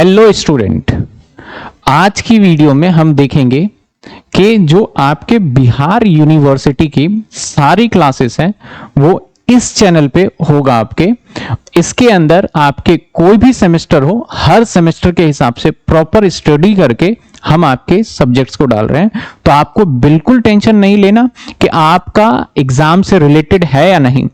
Hello student, आज की video में हम देखेंगे कि जो आपके बिहार यूनिवर्सिटी की सारी क्लासेस हैं वो इस चैनल पे होगा आपके। इसके अंदर आपके कोई भी सेमेस्टर हो, हर सेमेस्टर के हिसाब से प्रॉपर स्टडी करके हम आपके सब्जेक्ट्स को डाल रहे हैं। तो आपको बिल्कुल टेंशन नहीं लेना कि आपका एग्जाम से रिलेटेड है या नहीं।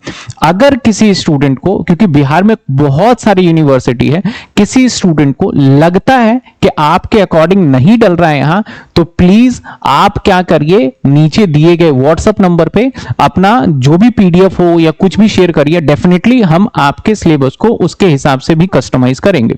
अगर किसी स्टूडेंट को, क्योंकि बिहार में बहुत सारी यूनिवर्सिटी है, किसी स्टूडेंट को लगता है कि आपके अकॉर्डिंग नहीं डल रहा है यहां, तो प्लीज आप क्या करिए, नीचे दिए गए व्हाट्सएप नंबर पे अपना जो भी पीडीएफ हो या कुछ भी शेयर करिए। डेफिनेटली हम आपके सिलेबस को उसके हिसाब से भी कस्टमाइज करेंगे।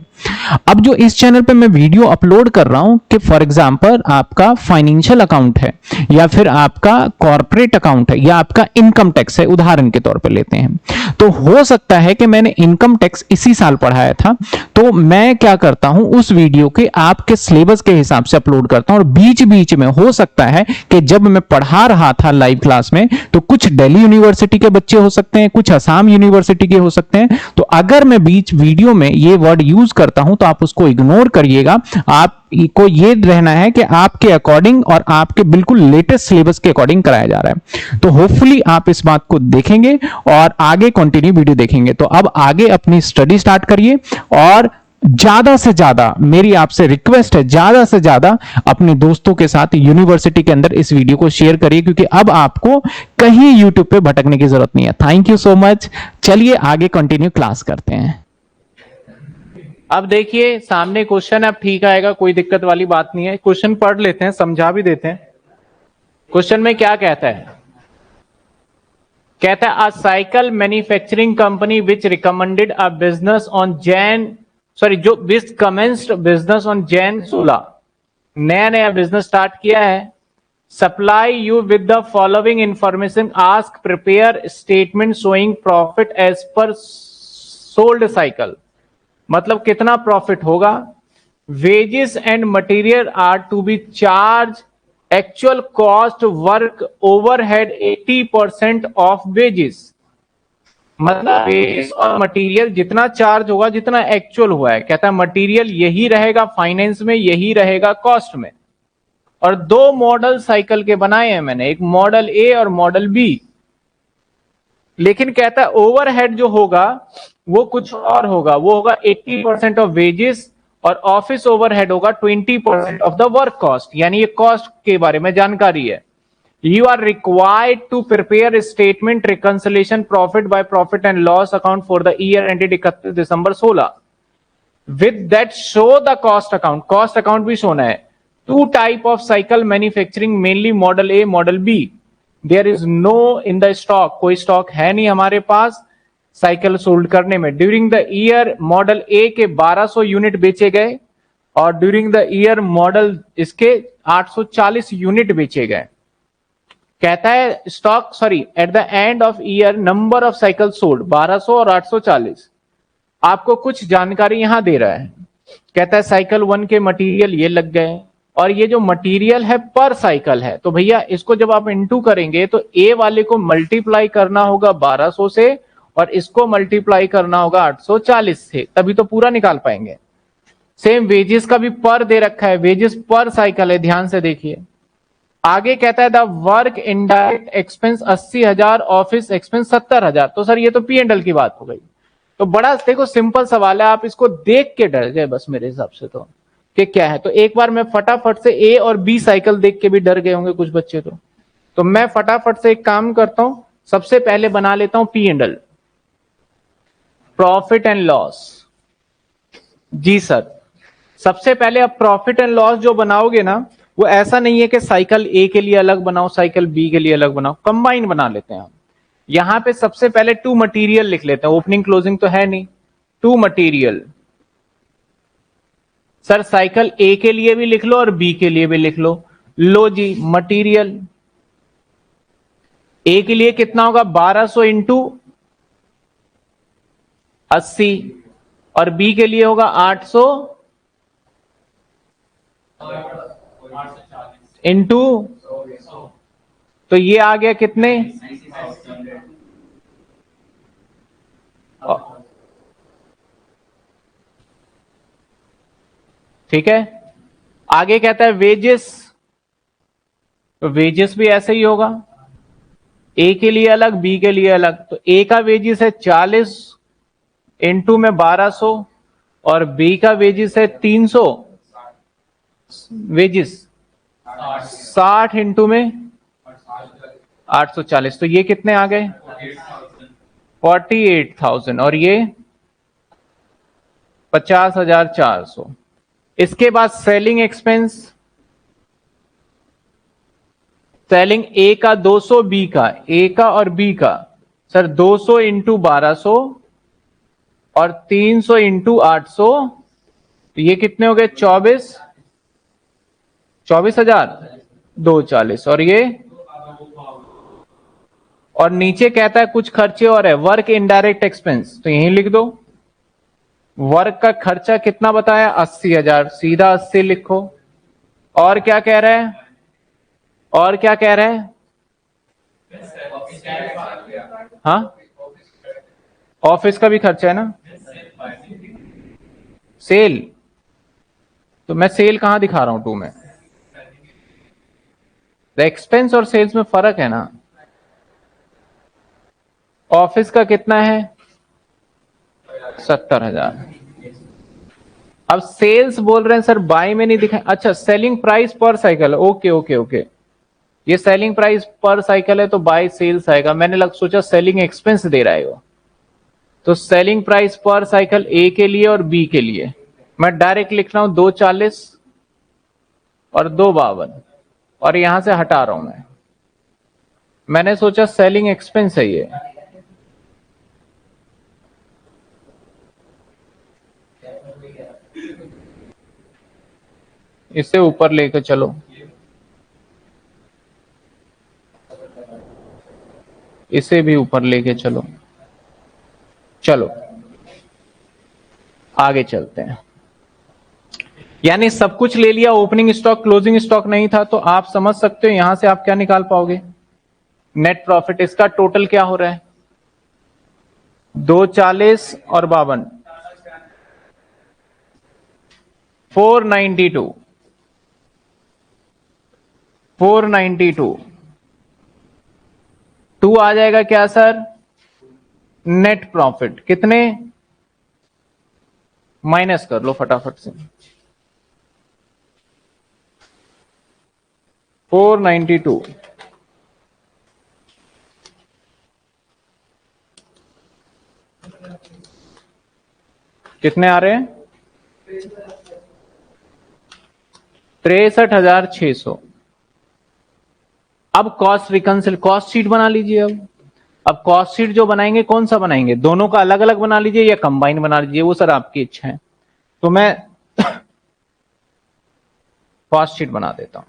अब जो इस चैनल पे मैं वीडियो अपलोड कर रहा हूं कि फॉर एग्जांपल आपका फाइनेंशियल अकाउंट है या फिर आपका कॉर्पोरेट अकाउंट है या आपका इनकम टैक्स है, उदाहरण के तौर पे लेते हैं, तो हो सकता है कि मैंने इनकम टैक्स इसी साल पढ़ाया था, तो मैं क्या करता हूं, उस वीडियो के आपके सिलेबस के हिसाब से अपलोड करता हूं। और बीच बीच में हो सकता है कि जब मैं पढ़ा रहा था लाइव क्लास में, तो कुछ दिल्ली यूनिवर्सिटी के बच्चे हो सकते हैं, कुछ असम यूनिवर्सिटी के हो सकते हैं। तो अगर मैं बीच वीडियो में ये वर्ड यूज करता हूं तो आप उसको इग्नोर करिएगा। आपको ये रहना है कि आपके अकॉर्डिंग और आपके बिल्कुल लेटेस्ट सिलेबस के अकॉर्डिंग कराया जा रहा है। तो होपफुली आप इस बात को देखेंगे और आगे कंटिन्यू वीडियो देखेंगे। तो अब आगे अपनी स्टडी स्टार्ट करिए और ज्यादा से ज्यादा मेरी आपसे रिक्वेस्ट है, ज्यादा से ज्यादा अपने दोस्तों के साथ यूनिवर्सिटी के अंदर इस वीडियो को शेयर करिए, क्योंकि अब आपको कहीं यूट्यूब पे भटकने की जरूरत नहीं है। Thank you so much. चलिए आगे कंटिन्यू क्लास करते हैं। अब देखिए सामने क्वेश्चन अब ठीक आएगा, कोई दिक्कत वाली बात नहीं है। क्वेश्चन पढ़ लेते हैं, समझा भी देते हैं। क्वेश्चन में क्या कहता है? कहता है a cycle manufacturing company which recommended a business on जो which commenced business on Jan 16, नया बिजनेस स्टार्ट किया है। Supply you with the following information, ask prepare statement showing profit as per sold cycle. मतलब कितना profit होगा। Wages and material are to be charge, actual cost work overhead 80% of wages. मतलब wages और material जितना charge होगा जितना actual हुआ है। कहता है मटेरियल यही रहेगा फाइनेंस में, यही रहेगा कॉस्ट में। और दो मॉडल साइकिल के बनाए हैं मैंने, एक मॉडल ए और मॉडल बी। लेकिन कहता है ओवरहेड जो होगा वो कुछ और होगा, वो होगा 80% ऑफ वेजेस और ऑफिस ओवरहेड होगा 20% ऑफ द वर्क कॉस्ट। यानी ये कॉस्ट के बारे में जानकारी है। You are required to prepare statement reconciliation profit by profit and loss account for the year ended 31 December 16 with that show the cost account. Cost account भी शोना है। Two type of cycle manufacturing, mainly model A model B. There is no in the stock, कोई stock है नहीं हमारे पास cycle sold करने में। During the year model A के 1200 यूनिट बेचे गए और ड्यूरिंग द ईयर मॉडल इसके 840 यूनिट बेचे गए। कहता है stock at the end of year number of cycle sold 1200 और 840। आपको कुछ जानकारी यहां दे रहा है। कहता है साइकिल 1 के मटेरियल ये लग गए और ये जो मटेरियल है पर साइकिल है। तो भैया इसको जब आप इनटू करेंगे तो ए वाले को मल्टीप्लाई करना होगा 1200 से और इसको मल्टीप्लाई करना होगा 840 से, तभी तो पूरा निकाल पाएंगे। सेम वेजेस का भी पर दे रखा है, वेजेस पर साइकिल है, ध्यान से देखिए। आगे कहता है the work indirect expense 80,000, office expense 70,000। तो सर ये तो पी एंड एल की बात हो गई। तो बड़ा देखो सिंपल सवाल है, आप इसको देख के डर गए बस मेरे हिसाब से तो कि क्या है। तो एक बार मैं फटाफट से ए और बी साइकिल देख के भी डर गए होंगे कुछ बच्चे। तो मैं फटाफट से एक काम करता हूं, सबसे पहले बना लेता हूं P and L, profit and loss. जी सर, सबसे पहले आप प्रॉफिट एंड लॉस जो बनाओगे ना, वो ऐसा नहीं है कि साइकिल ए के लिए अलग बनाओ साइकिल बी के लिए अलग बनाओ, कंबाइन बना लेते हैं हम। यहां पे सबसे पहले टू मटेरियल लिख लेते हैं, ओपनिंग क्लोजिंग तो है नहीं। टू मटेरियल, सर साइकिल ए के लिए भी लिख लो और बी के लिए भी लिख लो। लो जी, मटेरियल ए के लिए कितना होगा 1200 इंटू 80 और बी के लिए होगा 800 इंटू, तो ये आ गया कितने, ठीक है। आगे कहता है वेजेस, तो वेजेस भी ऐसे ही होगा, ए के लिए अलग बी के लिए अलग। तो ए का वेजेस है 40 इंटू में 1200 और बी का वेजेस है 300, वेजेस 60 इंटू में 840, तो ये कितने आ गए 48,000 और ये 50,400। इसके बाद सेलिंग एक्सपेंस, सेलिंग ए का 200 बी का, ए का और बी का सर 200 इंटू 1200 और 300 इंटू 800, तो ये कितने हो गए 24,240 और ये, और नीचे कहता है कुछ खर्चे और है वर्क इनडायरेक्ट एक्सपेंस, तो यहीं लिख दो। वर्क का खर्चा कितना बताया 80,000, सीधा 80 लिखो। और क्या कह रहा है, और क्या कह रहा है, हाँ ऑफिस का भी खर्चा है ना, सेल, तो मैं सेल कहां दिखा रहा हूं 2 में, एक्सपेंस और सेल्स में फर्क है ना। ऑफिस का कितना है 70,000। अब सेल्स बोल रहे हैं सर बाय में नहीं दिखा, अच्छा सेलिंग प्राइस पर साइकिल, ओके ओके ओके, ये सेलिंग प्राइस पर साइकिल है तो बाय सेल्स आएगा, मैंने सोचा सेलिंग एक्सपेंस दे रहा है वो। तो सेलिंग प्राइस पर साइकिल ए के लिए और बी के लिए मैं डायरेक्ट लिख रहा हूं 240 और 252 और यहां से हटा रहा हूं मैंने सोचा सेलिंग एक्सपेंस है ये। इसे ऊपर लेकर चलो, इसे भी ऊपर लेके चलो, चलो आगे चलते हैं। यानी सब कुछ ले लिया, ओपनिंग स्टॉक क्लोजिंग स्टॉक नहीं था, तो आप समझ सकते हो यहां से आप क्या निकाल पाओगे नेट प्रॉफिट। इसका टोटल क्या हो रहा है 240 और 52, 492, 492, 2 आ जाएगा क्या सर नेट प्रॉफिट, कितने माइनस कर लो फटाफट से, 492, कितने आ रहे हैं 63,600। अब कॉस्ट रिकंसिल, कॉस्ट शीट बना लीजिए। अब कॉस्ट शीट जो बनाएंगे कौन सा बनाएंगे, दोनों का अलग अलग बना लीजिए या कंबाइन बना लीजिए, वो सर आपकी इच्छा है। तो मैं कॉस्ट शीट बना देता हूं।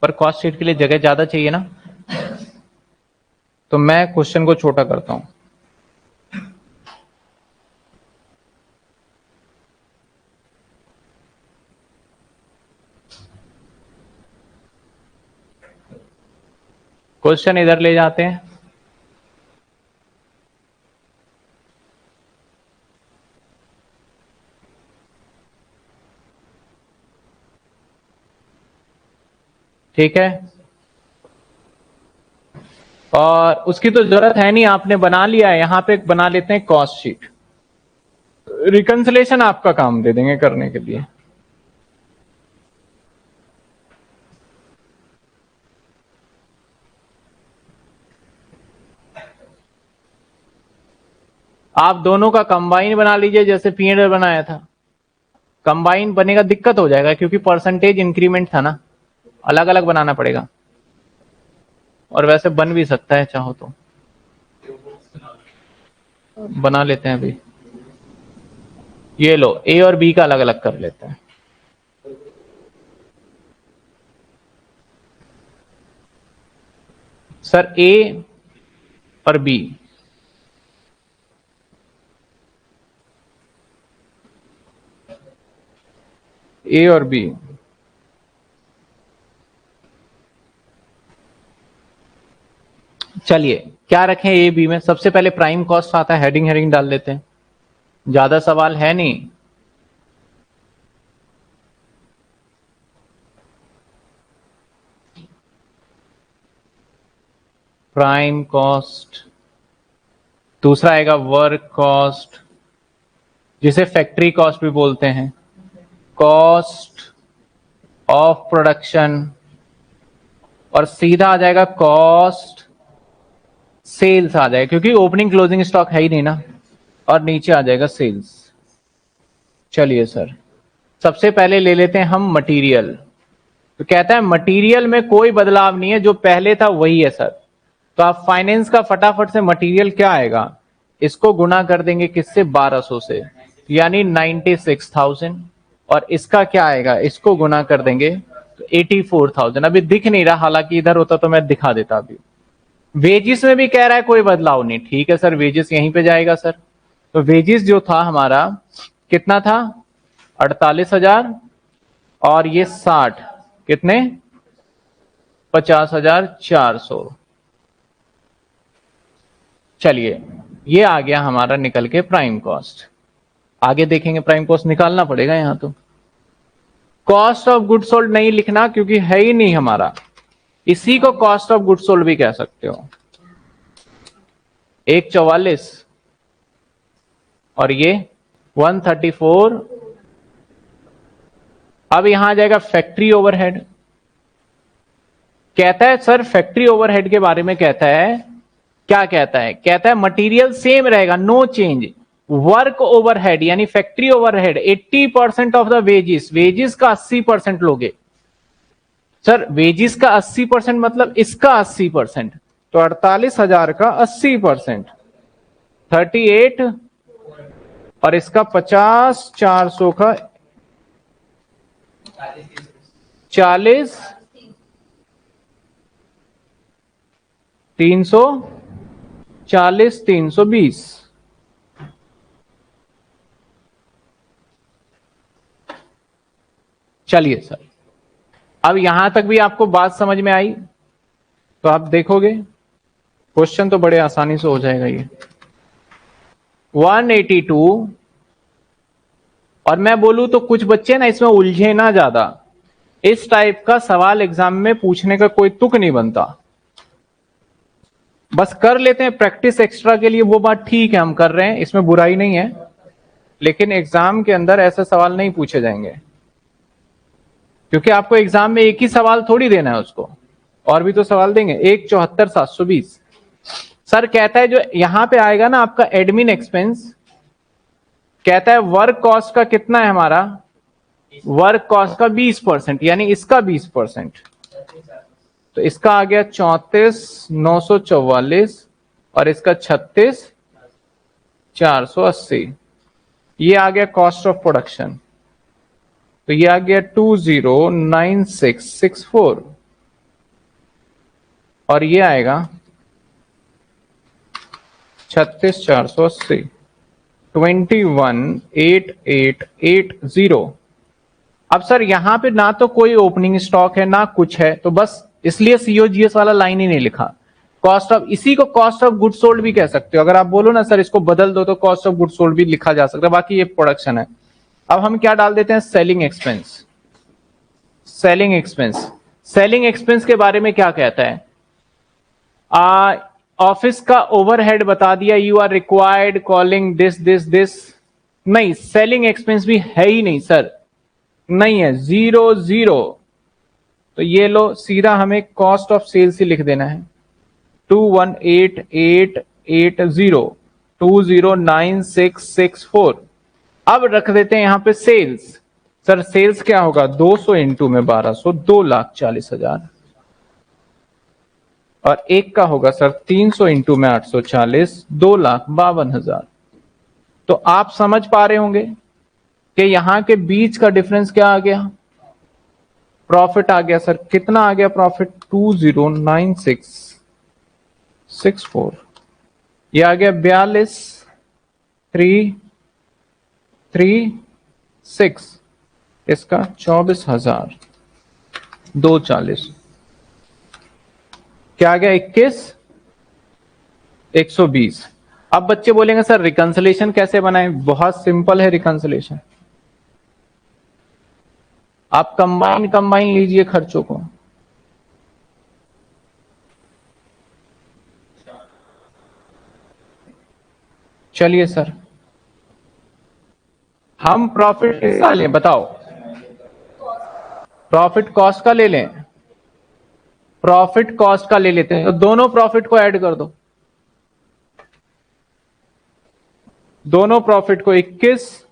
पर कॉस्ट शीट के लिए जगह ज्यादा चाहिए ना, तो मैं क्वेश्चन को छोटा करता हूं। क्वेश्चन इधर ले जाते हैं, ठीक है, और उसकी तो जरूरत है नहीं, आपने बना लिया है, यहां पे बना लेते हैं कॉस्ट शीट। रिकंसिलेशन आपका काम दे देंगे करने के लिए। आप दोनों का कंबाइन बना लीजिए जैसे पीएनएल बनाया था, कंबाइन बनेगा दिक्कत हो जाएगा क्योंकि परसेंटेज इंक्रीमेंट था ना, अलग अलग बनाना पड़ेगा। और वैसे बन भी सकता है चाहो तो, बना लेते हैं अभी, ये लो ए और बी का अलग अलग कर लेते हैं। सर ए और बी, ए और बी, चलिए क्या रखें ए बी में? सबसे पहले प्राइम कॉस्ट आता है, हेडिंग हेडिंग डाल लेते हैं, ज्यादा सवाल है नहीं। प्राइम कॉस्ट, दूसरा आएगा वर्क कॉस्ट, जिसे फैक्ट्री कॉस्ट भी बोलते हैं, कॉस्ट ऑफ प्रोडक्शन, और सीधा आ जाएगा कॉस्ट सेल्स आ जाएगा, क्योंकि ओपनिंग क्लोजिंग स्टॉक है ही नहीं ना, और नीचे आ जाएगा सेल्स। चलिए सर, सबसे पहले ले लेते हैं हम मटेरियल। तो कहता है मटेरियल में कोई बदलाव नहीं है, जो पहले था वही है सर। तो आप फाइनेंस का फटाफट से मटेरियल क्या आएगा, इसको गुना कर देंगे किससे, 1200 से, यानी 96,000, और इसका क्या आएगा, इसको गुना कर देंगे तो 84,000। अभी दिख नहीं रहा, हालांकि इधर होता तो मैं दिखा देता। अभी वेजिस में भी कह रहा है कोई बदलाव नहीं, ठीक है सर, वेजिस यहीं पे जाएगा सर। तो वेजिस जो था हमारा कितना था, 48,000, और ये 60, कितने, 50,400। चलिए, ये आ गया हमारा निकल के प्राइम कॉस्ट। आगे देखेंगे, प्राइम कॉस्ट निकालना पड़ेगा यहां। तो कॉस्ट ऑफ गुड सोल्ड नहीं लिखना, क्योंकि है ही नहीं हमारा, इसी को कॉस्ट ऑफ गुड सोल्ड भी कह सकते हो। 144 और ये 134। अब यहां आ जाएगा फैक्ट्री ओवरहेड। कहता है सर फैक्ट्री ओवरहेड के बारे में कहता है, क्या कहता है, कहता है मटेरियल सेम रहेगा, नो चेंज। वर्क ओवरहेड यानी factory overhead 80% of the wages, wages का 80% लोगे सर, वेजिस का 80% मतलब इसका 80%, तो 48,000 का 80%, 38, और इसका 50,400 का 40, 340, 320। चलिए सर, अब यहां तक भी आपको बात समझ में आई? तो आप देखोगे क्वेश्चन तो बड़े आसानी से हो जाएगा ये। 182, और मैं बोलूं तो कुछ बच्चे ना इसमें उलझे ना ज्यादा, इस टाइप का सवाल एग्जाम में पूछने का कोई तुक नहीं बनता। बस कर लेते हैं प्रैक्टिस एक्स्ट्रा के लिए, वो बात ठीक है, हम कर रहे हैं, इसमें बुराई नहीं है, लेकिन एग्जाम के अंदर ऐसे सवाल नहीं पूछे जाएंगे, क्योंकि आपको एग्जाम में एक ही सवाल थोड़ी देना है उसको, और भी तो सवाल देंगे। 174,720 सर कहता है जो यहां पे आएगा ना आपका एडमिन एक्सपेंस, कहता है वर्क कॉस्ट का कितना है हमारा, वर्क कॉस्ट का 20%, यानी इसका 20%, तो इसका आ गया 34,944, और इसका 36,480। ये आ गया कॉस्ट ऑफ प्रोडक्शन, तो ये आ गया 209664, और ये आएगा 36,480, 21,8880। अब सर यहां पे ना तो कोई ओपनिंग स्टॉक है ना कुछ है, तो बस इसलिए सीओजीएस वाला लाइन ही नहीं लिखा। कॉस्ट ऑफ, इसी को कॉस्ट ऑफ गुड सोल्ड भी कह सकते हो, अगर आप बोलो ना सर इसको बदल दो तो कॉस्ट ऑफ गुड सोल्ड भी लिखा जा सकता है, बाकी ये प्रोडक्शन है। अब हम क्या डाल देते हैं, selling expense. Selling expense, selling expense के बारे में क्या कहता है, ऑफिस का ओवरहेड बता दिया, you are required calling this this this, नहीं, सेलिंग एक्सपेंस भी है ही नहीं सर, नहीं है, 0 0। तो ये लो, सीधा हमें कॉस्ट ऑफ सेल्स ही लिख देना है, 218880, 209664। अब रख देते हैं यहां पे सेल्स। सर सेल्स क्या होगा, 200 इंटू में 1200, 2,40,000, और एक का होगा सर 300 इंटू में 840, 2,52,000। तो आप समझ पा रहे होंगे कि यहां के बीच का डिफरेंस क्या आ गया, प्रॉफिट आ गया। सर कितना आ गया प्रॉफिट, 209664, ये आ गया 42,336, इसका 24,240, क्या आ गया 21, 120। अब बच्चे बोलेंगे सर रिकंसिलेशन कैसे बनाएं? बहुत सिंपल है रिकंसिलेशन। आप कंबाइन लीजिए खर्चों को। चलिए सर, हम प्रॉफिट किसका लें बताओ? प्रॉफिट कॉस्ट का ले लें? प्रॉफिट कॉस्ट का ले लेते हैं, तो दोनों प्रॉफिट को ऐड कर दो। दोनों प्रॉफिट को 21,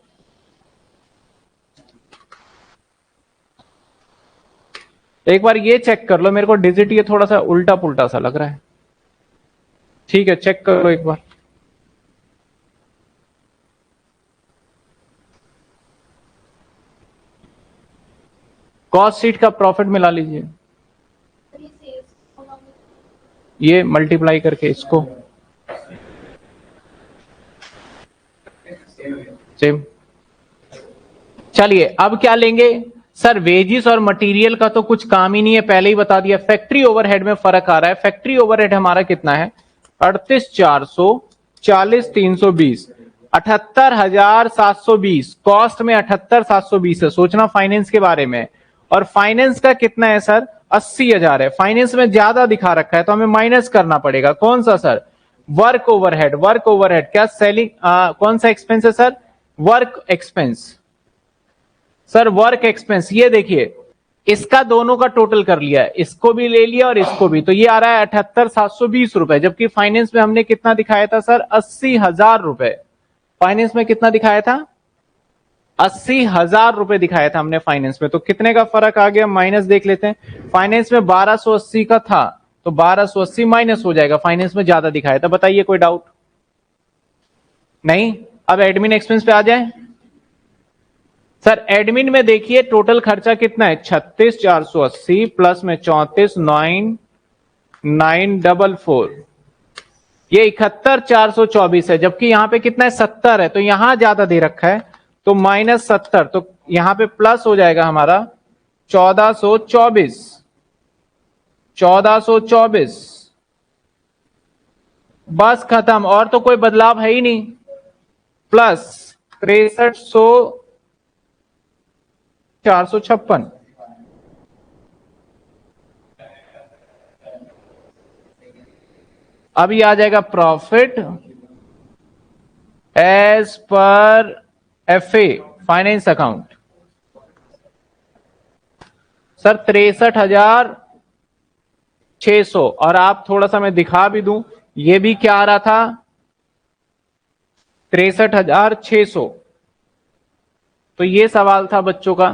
एक बार ये चेक कर लो, मेरे को डिजिट ये थोड़ा सा उल्टा पुल्टा सा लग रहा है। ठीक है, चेक कर लो एक बार। कॉस्ट शीट का प्रॉफिट मिला लीजिए, ये मल्टीप्लाई करके इसको सेम। चलिए अब क्या लेंगे सर? वेजिस और मटेरियल का तो कुछ काम ही नहीं है, पहले ही बता दिया। फैक्ट्री ओवरहेड में फर्क आ रहा है। फैक्ट्री ओवरहेड हमारा कितना है? 38,400, 40,320, 78,720। कॉस्ट में 78,720 है। सोचना फाइनेंस के बारे में। और फाइनेंस का कितना है सर? 80,000 है। फाइनेंस में ज्यादा दिखा रखा है तो हमें माइनस करना पड़ेगा। कौन सा sir? Work overhead. Work overhead क्या सेलिंग कौन सा एक्सपेंस है sir? Work expense. Sir work expense ये देखिए, इसका दोनों का टोटल कर लिया है, इसको भी ले लिया और इसको भी, तो ये आ रहा है 78,720 रुपए। जबकि फाइनेंस में हमने कितना दिखाया था सर? 80,000 रुपए। फाइनेंस में कितना दिखाया था? 80,000 रुपए दिखाया था हमने फाइनेंस में। तो कितने का फर्क आ गया? माइनस देख लेते हैं। फाइनेंस में 1280 का था, तो 1280 माइनस हो जाएगा। फाइनेंस में ज्यादा दिखाया था। बताइए कोई डाउट? नहीं। अब एडमिन एक्सपेंस पे आ जाए। सर एडमिन में देखिए टोटल खर्चा कितना है? 36,480 प्लस में 34,944, ये 71,424 है। जबकि यहां पे कितना है? 70 है, तो यहां ज्यादा दे रखा है, तो -70, तो यहां पे प्लस हो जाएगा हमारा 1424। 1424 बस खत्म, और तो कोई बदलाव है ही नहीं। प्लस 63,456। अभी आ जाएगा profit as per FA finance account. Sir 63,600। और आप थोड़ा सा मैं दिखा भी दूं, ये भी क्या आ रहा था? 63,600। तो ये सवाल था बच्चों का।